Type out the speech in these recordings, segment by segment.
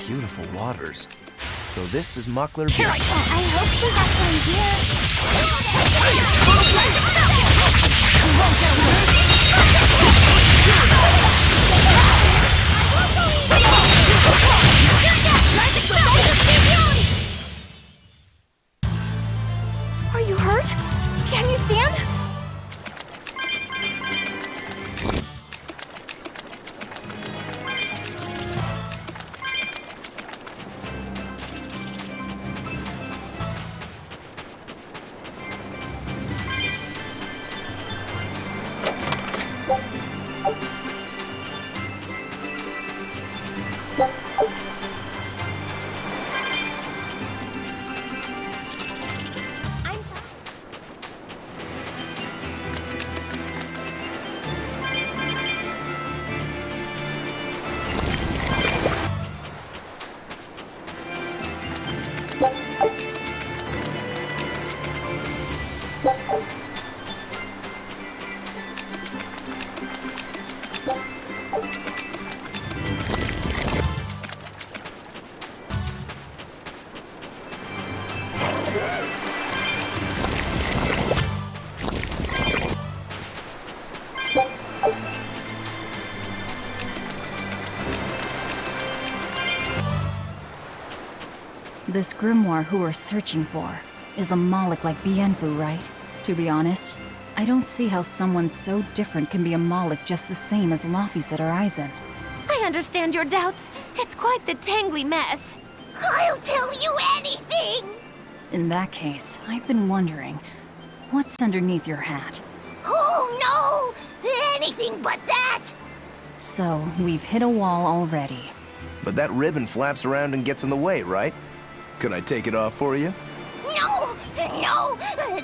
beautiful waters. So this is Maclir Beach. I hope she's actually here. Are you hurt? Can you stand? This Grimoirh who we're searching for is a Moloch like Bienfu, right? To be honest, I don't see how someone so different can be a Moloch just the same as Laphicet or Eisen. I understand your doubts. It's quite the tangly mess. I'll tell you anything! In that case, I've been wondering, what's underneath your hat? Oh no! Anything but that! So, we've hit a wall already. But that ribbon flaps around and gets in the way, right? Can I take it off for you? No! No!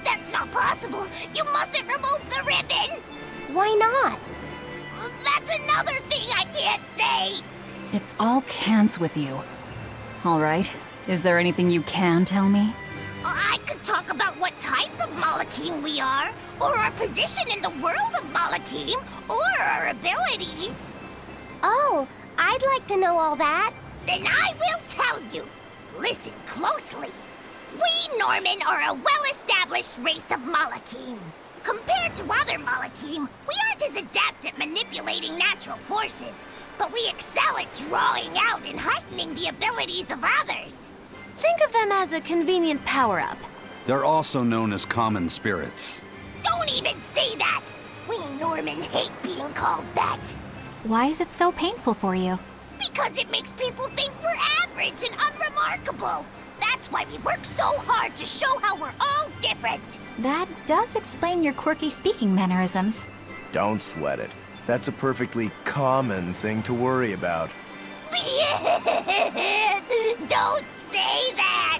That's not possible! You mustn't remove the ribbon! Why not? That's another thing I can't say! It's all cants with you. Alright, is there anything you can tell me? I could talk about what type of Malachim we are, or our position in the world of Malachim, or our abilities. Oh, I'd like to know all that. Then I will tell you. Listen closely. We Norman are a well-established race of Malachim. Compared to other Malachim, we aren't as adept at manipulating natural forces, but we excel at drawing out and heightening the abilities of others. Think of them as a convenient power-up. They're also known as common spirits. Don't even say that! We Norman hate being called that. Why is it so painful for you? Because it makes people think we're average and unremarkable. That's why we work so hard to show how we're all different. That does explain your quirky speaking mannerisms. Don't sweat it. That's a perfectly common thing to worry about. Don't say that!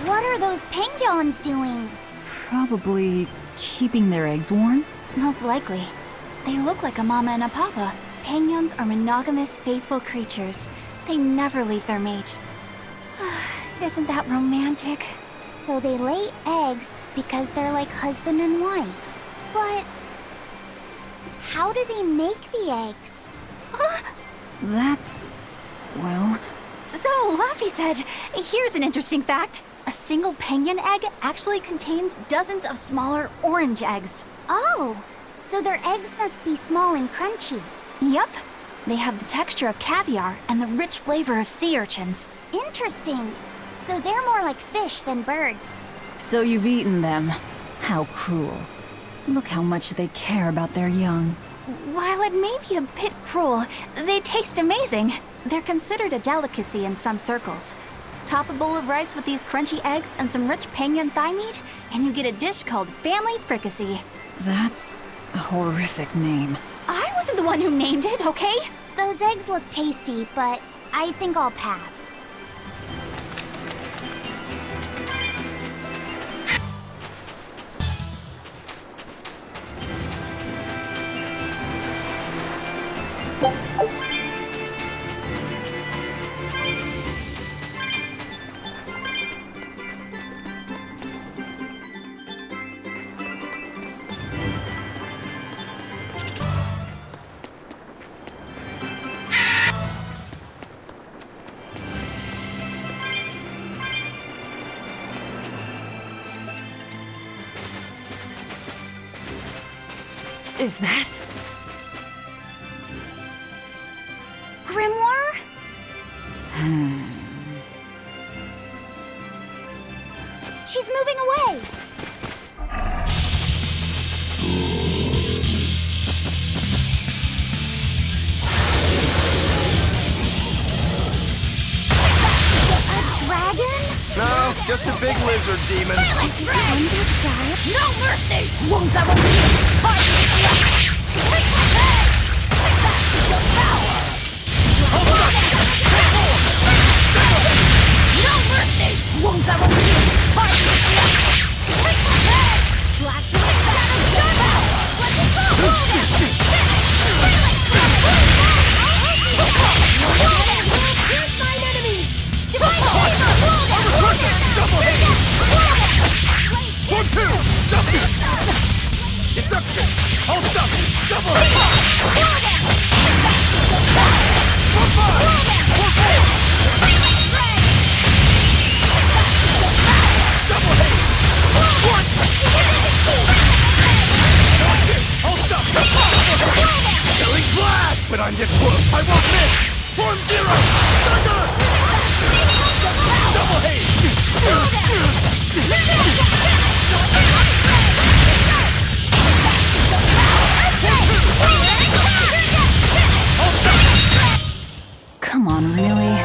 What are those penguins doing? Probably keeping their eggs warm? Most likely. They look like a mama and a papa. Penguins are monogamous, faithful creatures. They never leave their mate. Isn't that romantic? So they lay eggs because they're like husband and wife. But how do they make the eggs? That's... well, So, Laffy said, here's an interesting fact. A single penguin egg actually contains dozens of smaller orange eggs. Oh, so their eggs must be small and crunchy. Yep. They have the texture of caviar and the rich flavor of sea urchins. Interesting. So they're more like fish than birds. So you've eaten them. How cruel. Look how much they care about their young. While it may be a bit cruel, they taste amazing. They're considered a delicacy in some circles. Top a bowl of rice with these crunchy eggs and some rich penguin thigh meat, and you get a dish called family fricassee. That's a horrific name. I wasn't the one who named it, okay? Those eggs look tasty, but I think I'll pass. Is that? Grimoirh? She's moving away. A dragon? No, just a big lizard demon. Is it underground? No mercy! Won't that one No mercy! Won't that one Black Here's my enemies! Divine One, two, double! Deception! Hold up! Double! One, five! One, four! Double hit! One! Hold up! Killing blast! But I'm this close, I won't miss! Form zero! Thunder! Double hit! Come on, really?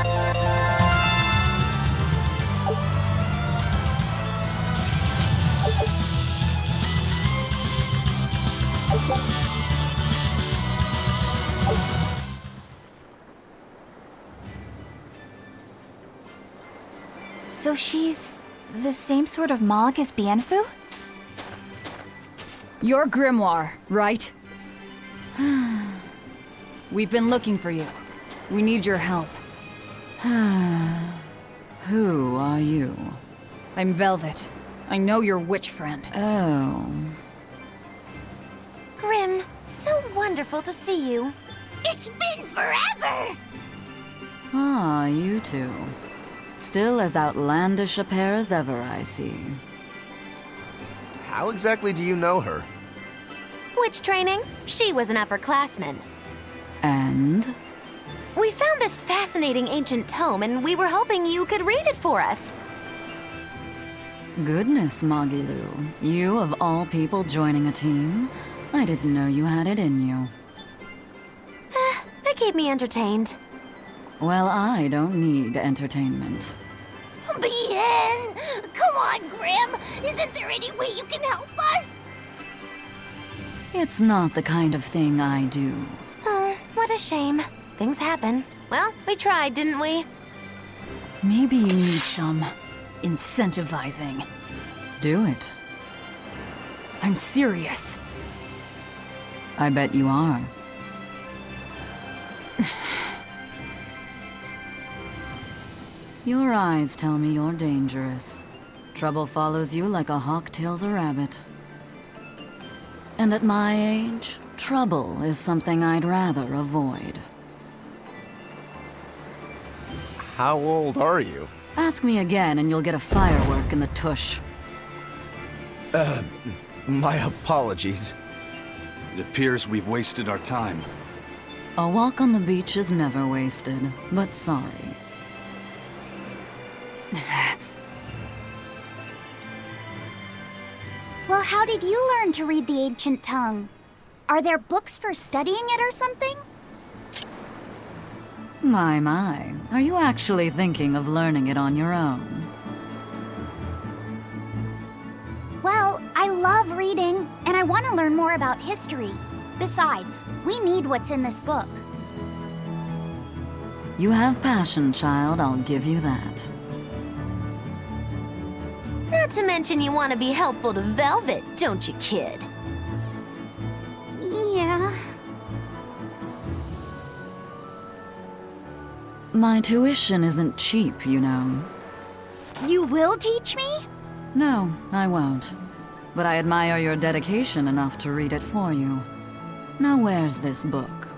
So she's the same sort of Moloch as Bienfu? You're Grimoirh, right? We've been looking for you. We need your help. Who are you? I'm Velvet. I know your witch friend. Oh. Grim, so wonderful to see you. It's been forever! Ah, you two. Still as outlandish a pair as ever, I see. How exactly do you know her? Witch training? She was an upperclassman. And? We found this fascinating ancient tome, and we were hoping you could read it for us. Goodness, Magilou. You of all people joining a team? I didn't know you had it in you. That keep me entertained. Well, I don't need entertainment. Bien! Come on, Grim! Isn't there any way you can help us? It's not the kind of thing I do. Oh, what a shame. Things happen. Well, we tried, didn't we? Maybe you need some incentivizing. Do it. I'm serious. I bet you are. Your eyes tell me you're dangerous. Trouble follows you like a hawk tails a rabbit. And at my age, trouble is something I'd rather avoid. How old are you? Ask me again and you'll get a firework in the tush. My apologies. It appears we've wasted our time. A walk on the beach is never wasted, but sorry. Well, how did you learn to read the ancient tongue? Are there books for studying it or something? My. Are you actually thinking of learning it on your own? Well, I love reading, and I want to learn more about history. Besides, we need what's in this book. You have passion, child, I'll give you that. Not to mention you want to be helpful to Velvet, don't you, kid? Yeah. My tuition isn't cheap, you know. You will teach me? No, I won't. But I admire your dedication enough to read it for you. Now where's this book?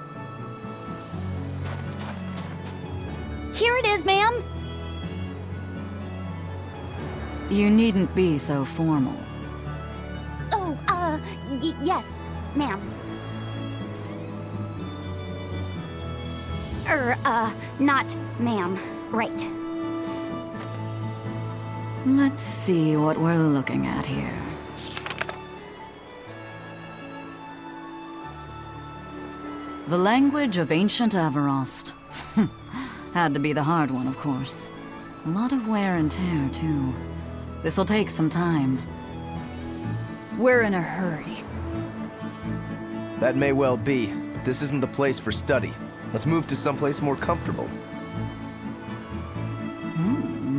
Here it is, ma'am. You needn't be so formal. Oh, yes, ma'am. Not ma'am. Right. Let's see what we're looking at here. The language of ancient Averost. Had to be the hard one, of course. A lot of wear and tear, too. This'll take some time. We're in a hurry. That may well be, but this isn't the place for study. Let's move to someplace more comfortable.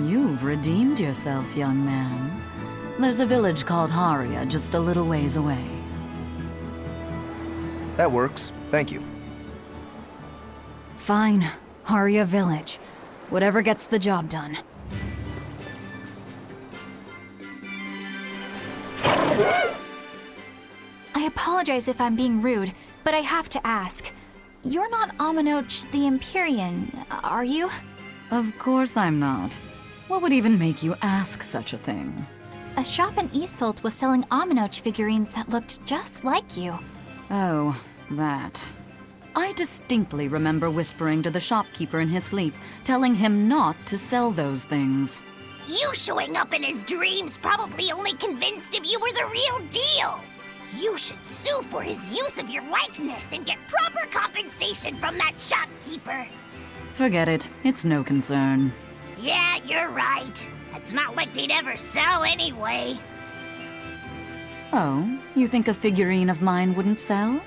You've redeemed yourself, young man. There's a village called Haria just a little ways away. That works. Thank you. Fine. Haria Village. Whatever gets the job done. I apologize if I'm being rude, but I have to ask. You're not Aminoch the Empyrean, are you? Of course I'm not. What would even make you ask such a thing? A shop in Isolt was selling Aminoch figurines that looked just like you. Oh, that. I distinctly remember whispering to the shopkeeper in his sleep, telling him not to sell those things. You showing up in his dreams probably only convinced him you were the real deal. You should sue for his use of your likeness and get proper compensation from that shopkeeper. Forget it. It's no concern. Yeah, you're right. It's not like they'd ever sell anyway. Oh, you think a figurine of mine wouldn't sell?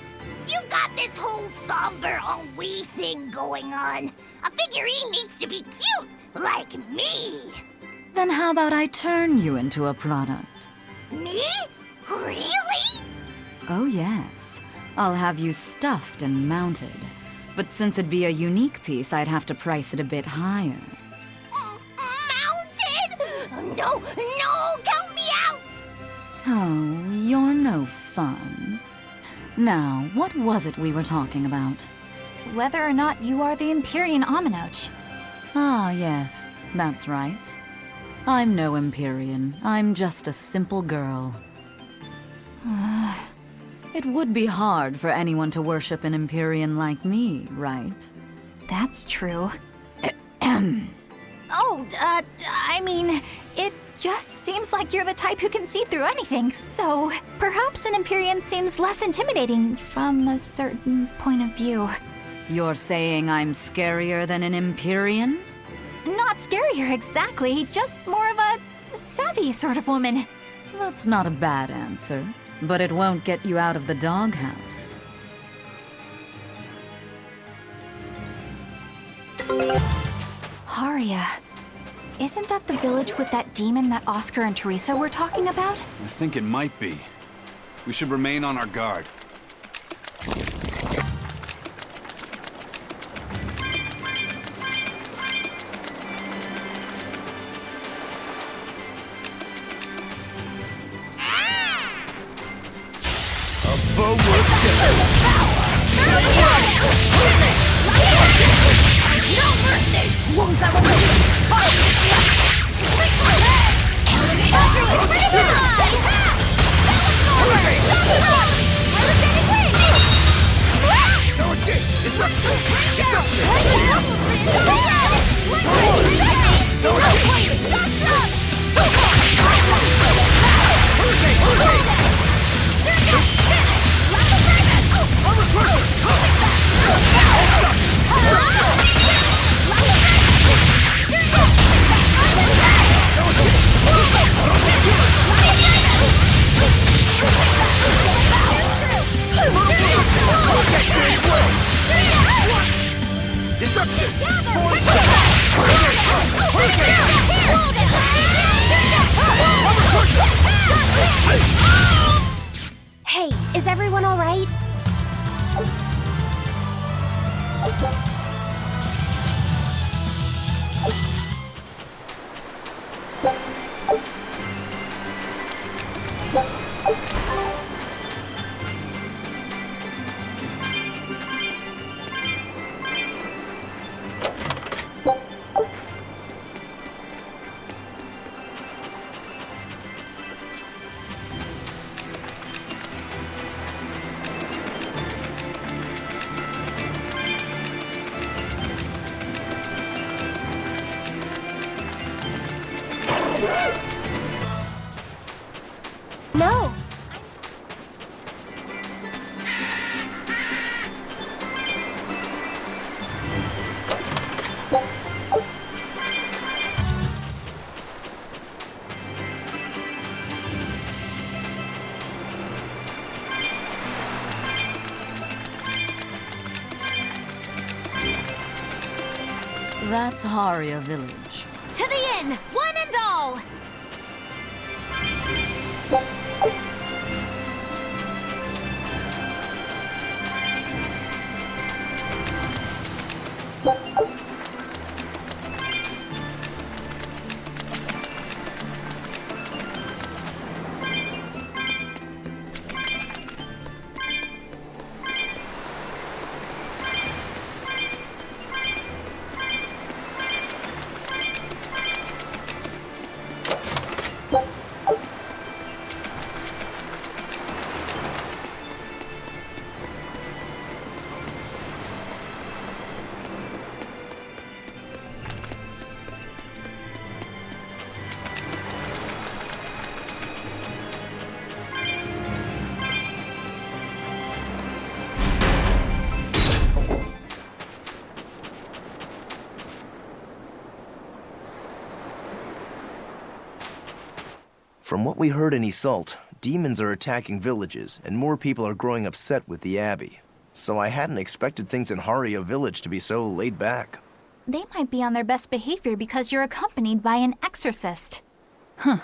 You've got this whole somber we thing going on. A figurine needs to be cute, like me. Then how about I turn you into a product? Me? Really? Oh yes. I'll have you stuffed and mounted. But since it'd be a unique piece, I'd have to price it a bit higher. Mounted? No, count me out! Oh, you're no fun. Now, what was it we were talking about? Whether or not you are the Empyrean Aminoch. Ah, yes, that's right. I'm no Empyrean. I'm just a simple girl. It would be hard for anyone to worship an Empyrean like me, right? That's true. I mean, it just seems like you're the type who can see through anything, so perhaps an Empyrean seems less intimidating from a certain point of view. You're saying I'm scarier than an Empyrean? Not scarier exactly, just more of a savvy sort of woman. That's not a bad answer, but it won't get you out of the doghouse. Haria. Isn't that the village with that demon that Oscar and Teresa were talking about? I think it might be. We should remain on our guard. No mercy! destruction! Hey, is everyone all right? No. That's Haria Village. To the inn, one and all! From what we heard in Iseult, demons are attacking villages, and more people are growing upset with the Abbey. So I hadn't expected things in Haria Village to be so laid back. They might be on their best behavior because you're accompanied by an exorcist. I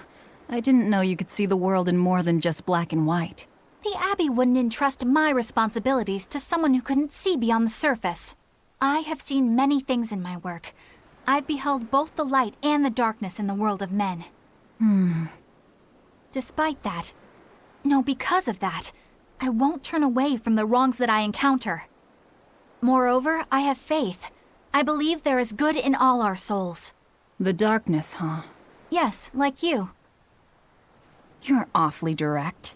didn't know you could see the world in more than just black and white. The Abbey wouldn't entrust my responsibilities to someone who couldn't see beyond the surface. I have seen many things in my work. I've beheld both the light and the darkness in the world of men. Despite that, no, because of that, I won't turn away from the wrongs that I encounter. Moreover, I have faith. I believe there is good in all our souls. The darkness, huh? Yes, like you. You're awfully direct.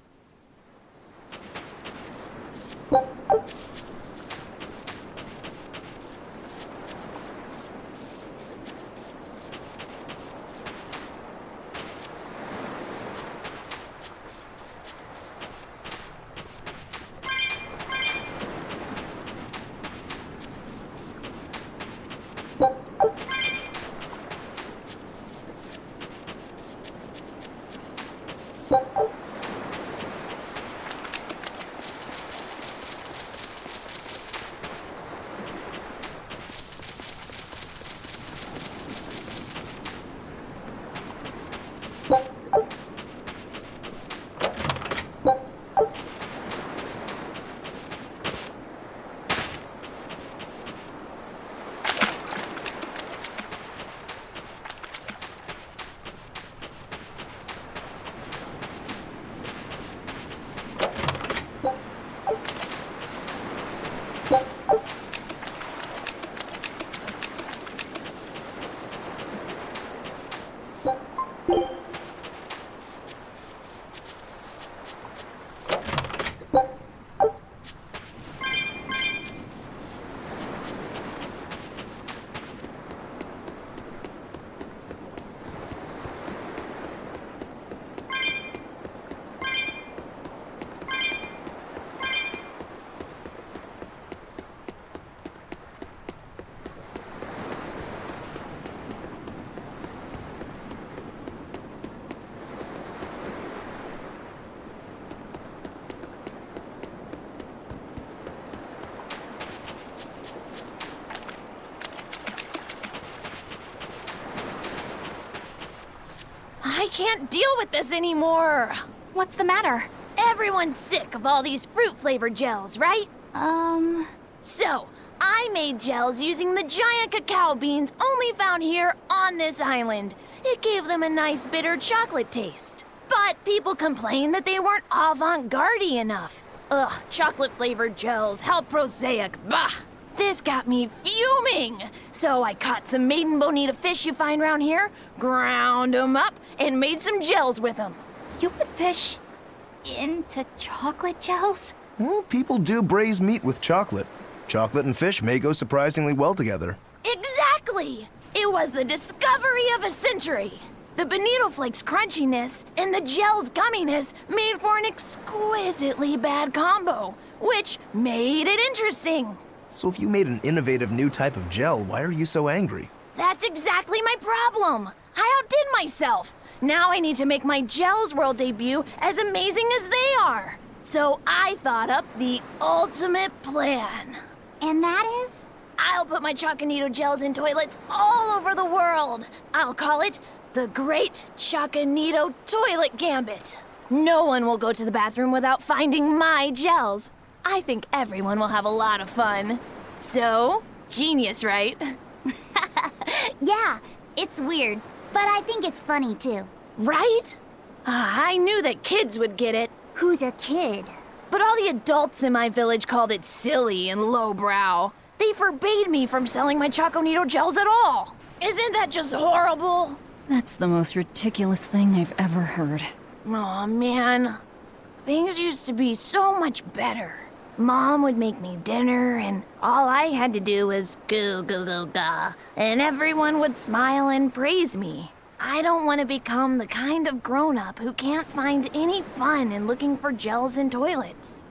I can't deal with this anymore. What's the matter? Everyone's sick of all these fruit-flavored gels, right? So, I made gels using the giant cacao beans only found here on this island. It gave them a nice bitter chocolate taste. But people complained that they weren't avant-garde enough. Ugh, chocolate-flavored gels, how prosaic, bah! This got me fuming! So I caught some maiden bonita fish you find around here, ground them up, and made some gels with them. You put fish into chocolate gels? Well, people do braise meat with chocolate. Chocolate and fish may go surprisingly well together. Exactly! It was the discovery of a century. The bonito flakes crunchiness and the gel's gumminess made for an exquisitely bad combo, which made it interesting. So if you made an innovative new type of gel, why are you so angry? That's exactly my problem. I outdid myself. Now I need to make my Gels World debut as amazing as they are. So I thought up the ultimate plan. And that is? I'll put my Choconito gels in toilets all over the world. I'll call it the Great Choconito Toilet Gambit. No one will go to the bathroom without finding my gels. I think everyone will have a lot of fun. So, genius, right? Yeah, it's weird, but I think it's funny too. Right? I knew that kids would get it. Who's a kid? But all the adults in my village called it silly and lowbrow. They forbade me from selling my Choconito gels at all. Isn't that just horrible? That's the most ridiculous thing I've ever heard. Aw, man. Things used to be so much better. Mom would make me dinner, and all I had to do was goo goo goo ga, and everyone would smile and praise me. I don't want to become the kind of grown-up who can't find any fun in looking for gels in toilets.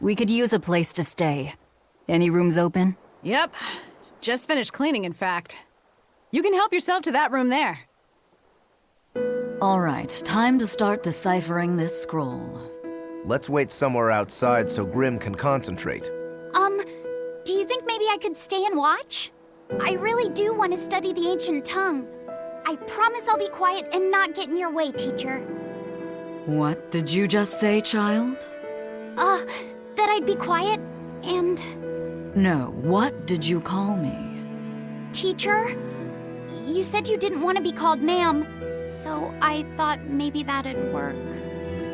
We could use a place to stay. Any rooms open? Yep. Just finished cleaning, in fact. You can help yourself to that room there. All right, time to start deciphering this scroll. Let's wait somewhere outside so Grim can concentrate. Do you think maybe I could stay and watch? I really do want to study the ancient tongue. I promise I'll be quiet and not get in your way, teacher. What did you just say, child? That I'd be quiet and... No, what did you call me? Teacher? You said you didn't want to be called ma'am, so I thought maybe that'd work.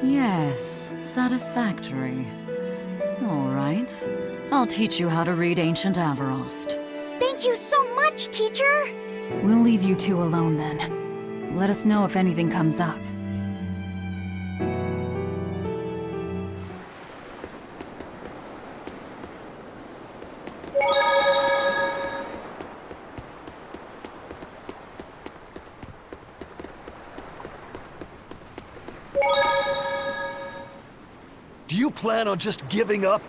Yes, satisfactory. All right. I'll teach you how to read Ancient Averost. Thank you so much, teacher! We'll leave you two alone then. Let us know if anything comes up. Do you plan on just giving up?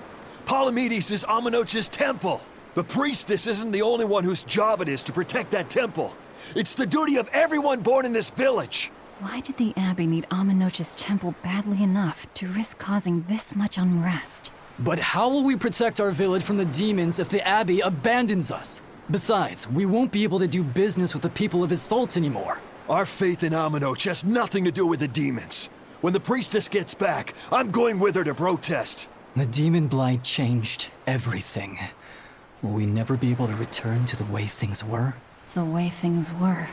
Palamedes is Amenoch's temple. The priestess isn't the only one whose job it is to protect that temple. It's the duty of everyone born in this village. Why did the Abbey need Amenoch's temple badly enough to risk causing this much unrest? But how will we protect our village from the demons if the Abbey abandons us? Besides, we won't be able to do business with the people of Isolt anymore. Our faith in Amenoch has nothing to do with the demons. When the priestess gets back, I'm going with her to protest. The demon blight changed everything. Will we never be able to return to the way things were? the way things were.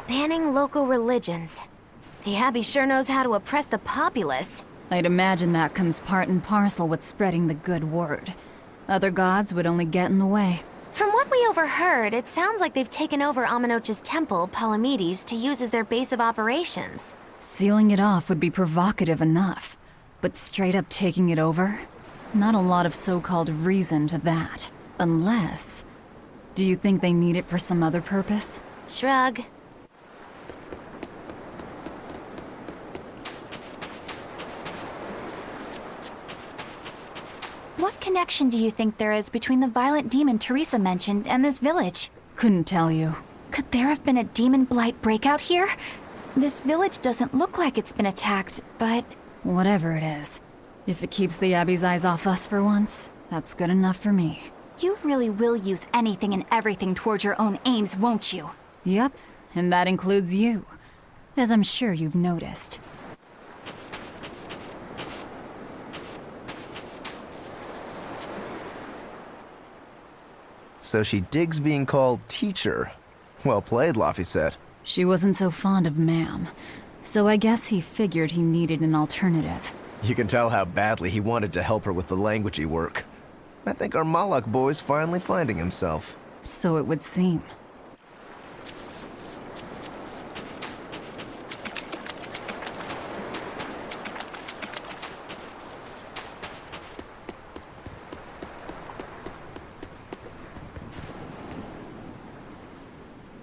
Banning local religions. The Abbey sure knows how to oppress the populace. I'd imagine that comes part and parcel with spreading the good word. Other gods would only get in the way. From what we overheard, it sounds like they've taken over Amenoch's temple, Palamedes, to use as their base of operations. Sealing it off would be provocative enough, but straight up taking it over? Not a lot of so-called reason to that. Unless... Do you think they need it for some other purpose? Shrug. What connection do you think there is between the violent demon Teresa mentioned and this village? Couldn't tell you. Could there have been a demon blight breakout here? This village doesn't look like it's been attacked, but... Whatever it is. If it keeps the Abbey's eyes off us for once, that's good enough for me. You really will use anything and everything towards your own aims, won't you? Yep, and that includes you. As I'm sure you've noticed. So she digs being called teacher. Well played, Laphicet. She wasn't so fond of ma'am, so I guess he figured he needed an alternative. You can tell how badly he wanted to help her with the languagey work. I think our Malak boy's finally finding himself. So it would seem.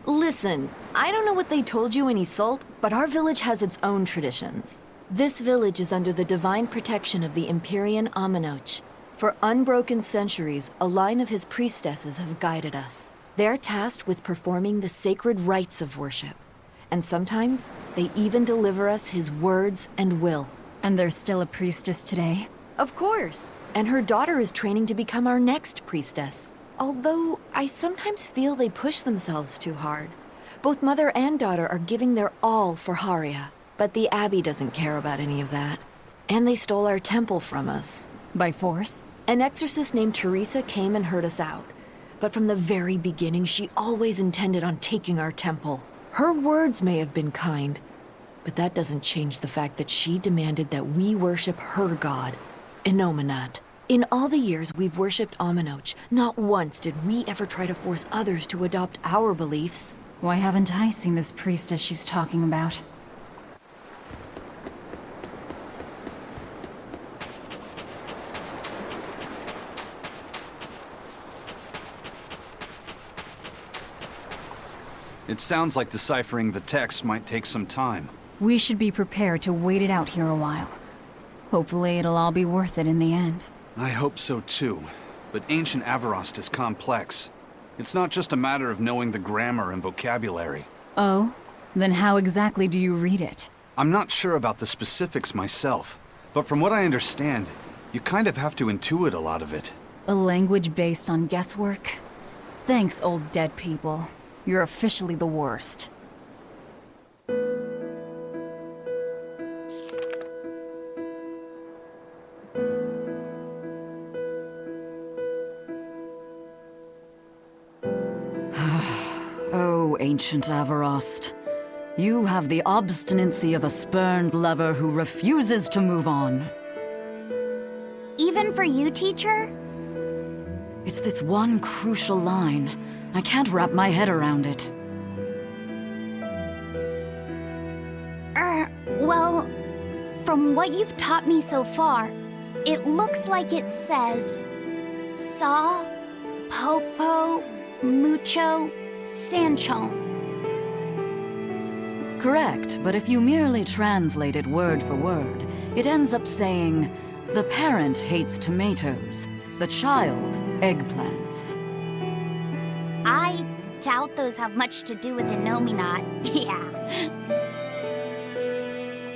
Listen, I don't know what they told you in Isolt, but our village has its own traditions. This village is under the divine protection of the Empyrean Amenoch. For unbroken centuries, a line of his priestesses have guided us. They're tasked with performing the sacred rites of worship. And sometimes, they even deliver us his words and will. And there's still a priestess today? Of course. And her daughter is training to become our next priestess. Although, I sometimes feel they push themselves too hard. Both mother and daughter are giving their all for Haria. But the Abbey doesn't care about any of that. And they stole our temple from us. By force? An exorcist named Teresa came and heard us out. But from the very beginning, she always intended on taking our temple. Her words may have been kind, but that doesn't change the fact that she demanded that we worship her god, Enominat. In all the years we've worshipped Amenoch, not once did we ever try to force others to adopt our beliefs. Why haven't I seen this priestess she's talking about? It sounds like deciphering the text might take some time. We should be prepared to wait it out here a while. Hopefully it'll all be worth it in the end. I hope so too. But ancient Avarost is complex. It's not just a matter of knowing the grammar and vocabulary. Oh? Then how exactly do you read it? I'm not sure about the specifics myself, but from what I understand, you kind of have to intuit a lot of it. A language based on guesswork? Thanks, old dead people. You're officially the worst. Oh, ancient Avarost. You have the obstinacy of a spurned lover who refuses to move on. Even for you, teacher? It's this one crucial line. I can't wrap my head around it. Well, from what you've taught me so far, it looks like it says... Saw, Popo, Mucho, Sanchon. Correct, but if you merely translate it word for word, it ends up saying, the parent hates tomatoes, the child eggplants. I doubt those have much to do with Enominat. Yeah.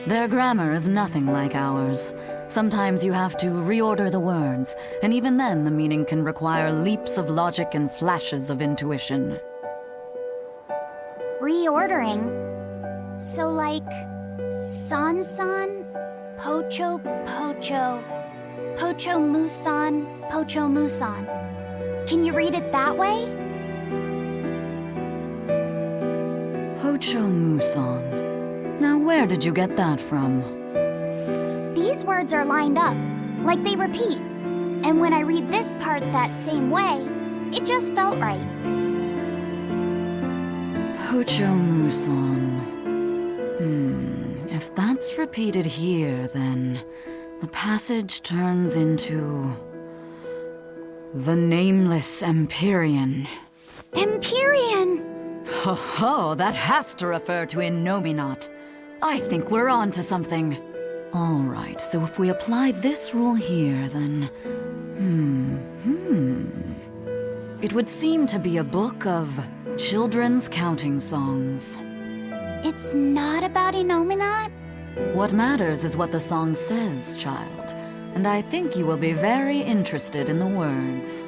Their grammar is nothing like ours. Sometimes you have to reorder the words, and even then the meaning can require leaps of logic and flashes of intuition. Reordering? So, like, San, Pocho, Pocho Musan. Can you read it that way? Pocho Musan. Now where did you get that from? These words are lined up, like they repeat. And when I read this part that same way, it just felt right. Pocho Musan. If that's repeated here, then the passage turns into the Nameless Empyrean. Empyrean! Ho ho, that has to refer to Innominat. I think we're on to something. All right, so if we apply this rule here, then... It would seem to be a book of children's counting songs. It's not about Innominat? What matters is what the song says, child. And I think you will be very interested in the words.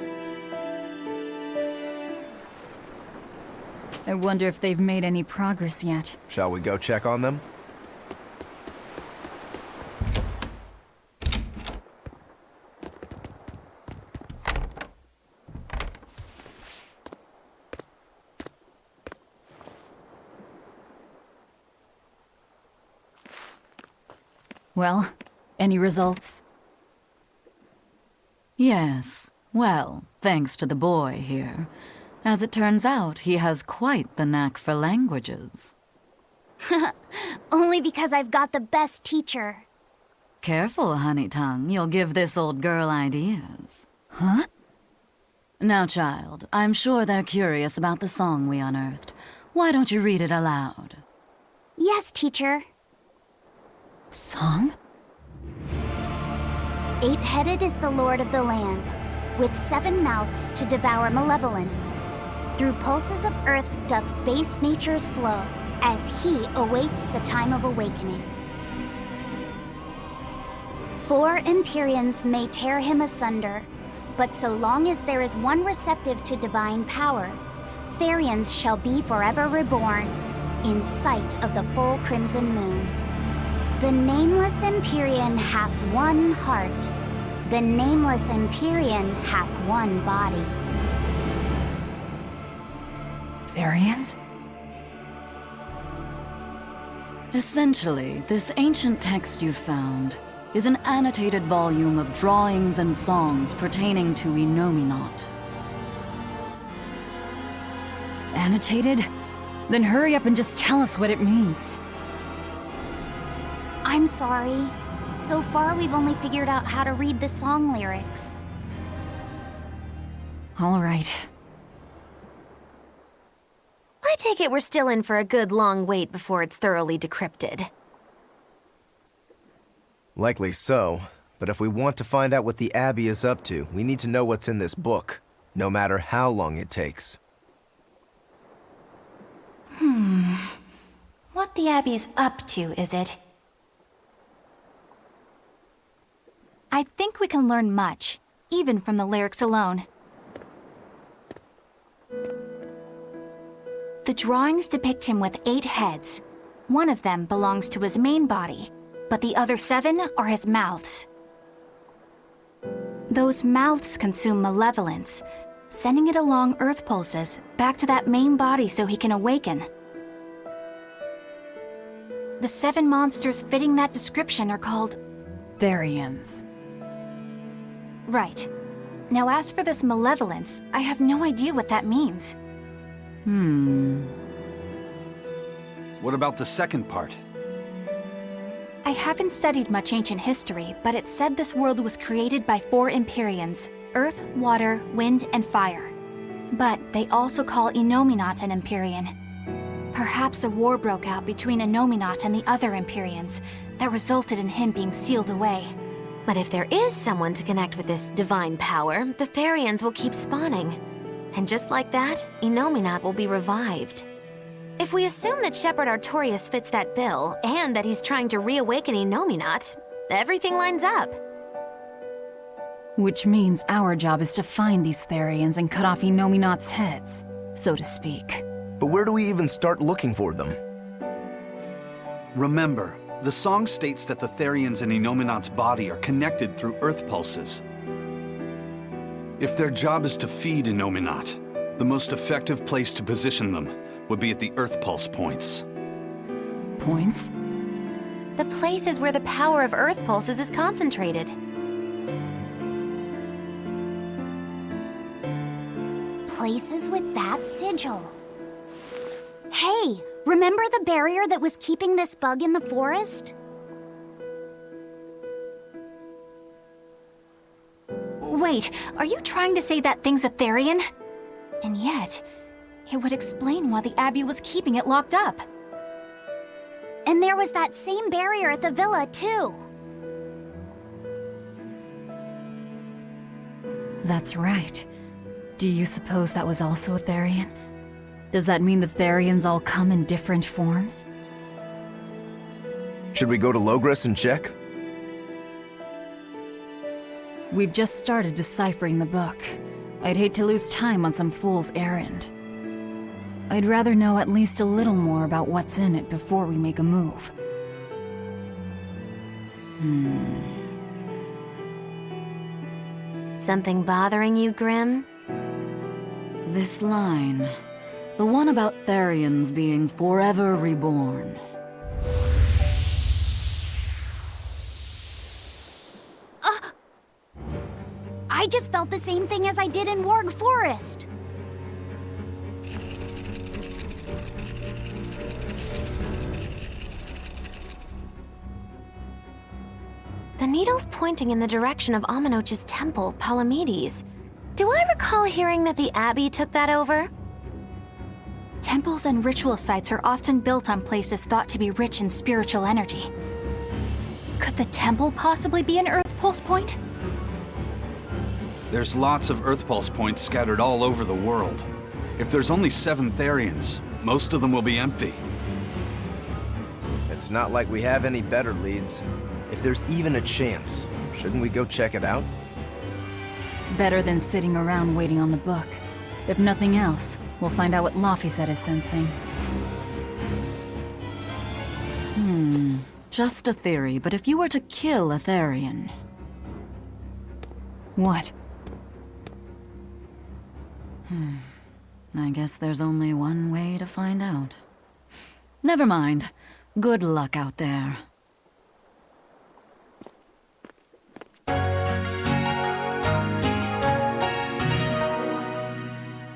I wonder if they've made any progress yet. Shall we go check on them? Well, any results? Yes. Well, thanks to the boy here. As it turns out, he has quite the knack for languages. Only because I've got the best teacher. Careful, honey tongue. You'll give this old girl ideas. Huh? Now, child, I'm sure they're curious about the song we unearthed. Why don't you read it aloud? Yes, teacher. Song? 8-headed is the lord of the land, with 7 mouths to devour malevolence. Through pulses of earth doth base nature's flow, as he awaits the time of awakening. 4 Empyreans may tear him asunder, but so long as there is one receptive to divine power, Therians shall be forever reborn, in sight of the full crimson moon. The Nameless Empyrean hath one heart. The Nameless Empyrean hath one body. Therians? Essentially, this ancient text you found is an annotated volume of drawings and songs pertaining to Innominat. Annotated? Then hurry up and just tell us what it means. I'm sorry. So far, we've only figured out how to read the song lyrics. All right. I take it we're still in for a good long wait before it's thoroughly decrypted. Likely so, but if we want to find out what the Abbey is up to, we need to know what's in this book, no matter how long it takes. What the Abbey's up to, is it? I think we can learn much, even from the lyrics alone. The drawings depict him with 8 heads. One of them belongs to his main body, but the other 7 are his mouths. Those mouths consume malevolence, sending it along earth pulses back to that main body so he can awaken. The 7 monsters fitting that description are called Therians. Right. Now as for this malevolence, I have no idea what that means. What about the second part? I haven't studied much ancient history, but it said this world was created by 4 Empyreans: earth, water, wind, and fire. But they also call Innominat an Empyrean. Perhaps a war broke out between Innominat and the other Empyreans that resulted in him being sealed away. But if there is someone to connect with this divine power, the Therians will keep spawning. And just like that, Innominat will be revived. If we assume that Shepherd Artorius fits that bill, and that he's trying to reawaken Innominat, everything lines up. Which means our job is to find these Therians and cut off Innominat's heads, so to speak. But where do we even start looking for them? Remember, The song states that the Therians in Enominat's body are connected through earth pulses. If their job is to feed Enominat, the most effective place to position them would be at the earth pulse points. Points? The places where the power of Earth pulses is concentrated. Places with that sigil. Hey, remember the barrier that was keeping this bug in the forest? Wait, are you trying to say that thing's a Therian? And yet, it would explain why the Abbey was keeping it locked up. And there was that same barrier at the villa, too. That's right. Do you suppose that was also a Therian? Does that mean the Therians all come in different forms? Should we go to Logres and check? We've just started deciphering the book. I'd hate to lose time on some fool's errand. I'd rather know at least a little more about what's in it before we make a move. Something bothering you, Grim? This line. The one about Therians being forever reborn. I just felt the same thing as I did in Warg Forest. The needle's pointing in the direction of Amenoch's temple, Palamedes. Do I recall hearing that the Abbey took that over? Temples and ritual sites are often built on places thought to be rich in spiritual energy. Could the temple possibly be an Earth Pulse point? There's lots of earth pulse points scattered all over the world. If there's only 7 Therians, most of them will be empty. It's not like we have any better leads. If there's even a chance, shouldn't we go check it out? Better than sitting around waiting on the book. If nothing else, we'll find out what Laphicet is sensing. Just a theory, but if you were to kill a Therian... What? I guess there's only one way to find out. Never mind. Good luck out there.